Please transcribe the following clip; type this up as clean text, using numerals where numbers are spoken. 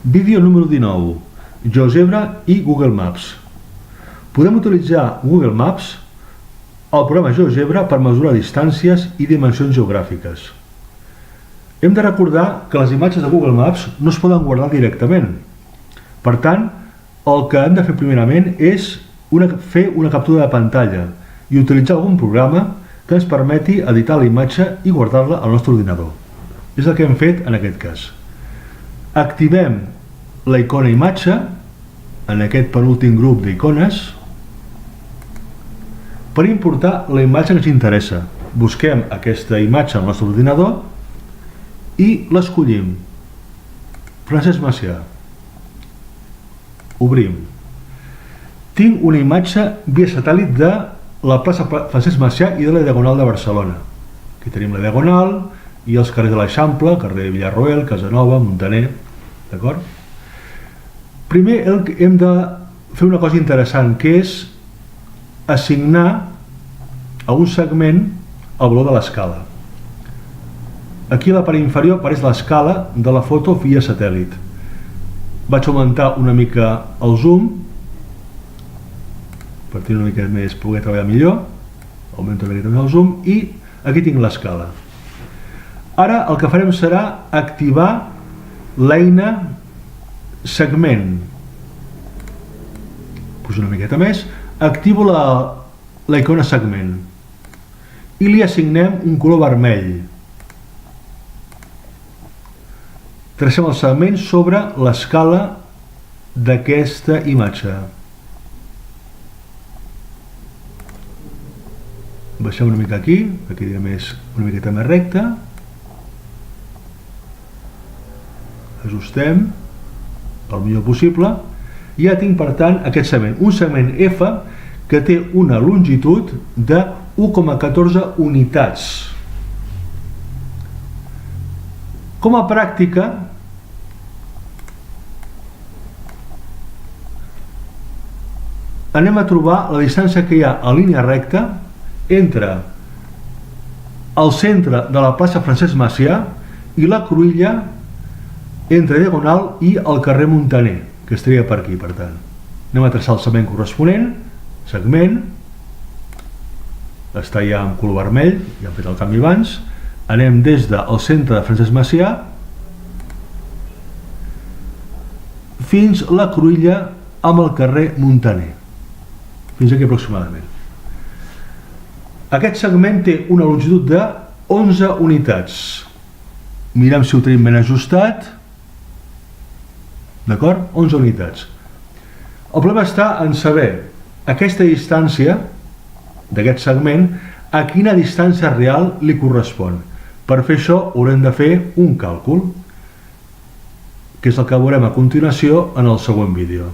Vídeo número 19. GeoGebra i Google Maps. Podem utilitzar Google Maps, el programa GeoGebra, per mesurar distàncies i dimensions geogràfiques. Hem de recordar que les imatges de Google Maps no es poden guardar directament. Per tant, el que hem de fer primerament és fer una captura de pantalla i utilitzar algun programa que ens permeti editar la imatge i guardar-la al nostre ordinador. És el que hem fet en aquest cas. Activem la icona imatge en aquest penúltim grup d'icones per importar la imatge que ens interessa. Busquem aquesta imatge al nostre ordinador i l'escollim. Francesc Macià. Obrim. Tinc una imatge via satèl·lit de la plaça Francesc Macià i de la Diagonal de Barcelona. Aquí tenim la Diagonal i els carrers de l'Eixample, carrer de Villarroel, Casanova, Montaner, d'acord? Primer hem de fer una cosa interessant, que és assignar a un segment el valor de l'escala. Aquí a la part inferior apareix l'escala de la foto via satèl·lit. Vaig augmentar una mica el zoom per tenir una mica més, poder treballar millor. Augmento una mica també el zoom i aquí tinc l'escala. Ara el que farem serà activar l'eina segment. Pujo una miqueta més, activo la icona segment i li assignem un color vermell. Tracem el segment sobre l'escala d'aquesta imatge. Baixem una mica aquí, aquí dirà una miqueta més recta. Ajustem el millor possible i ja tinc per tant aquest segment, un segment F que té una longitud de 1,14 unitats. Com a pràctica anem a trobar la distància que hi ha a línia recta entre el centre de la plaça Francesc Macià i la cruïlla entre Diagonal i el carrer Montaner, que estaria per aquí, per tant. Anem a traçar el segment corresponent, segment, està ja en color vermell, ja hem fet el canvi abans, anem des del centre de Francesc Macià fins a la cruïlla amb el carrer Montaner, fins aquí aproximadament. Aquest segment té una longitud de 11 unitats. Mirem si ho tenim ben ajustat. D'acord? 11 unitats. El problema està en saber aquesta distància d'aquest segment a quina distància real li correspon. Per fer això haurem de fer un càlcul, que és el que veurem a continuació en el següent vídeo.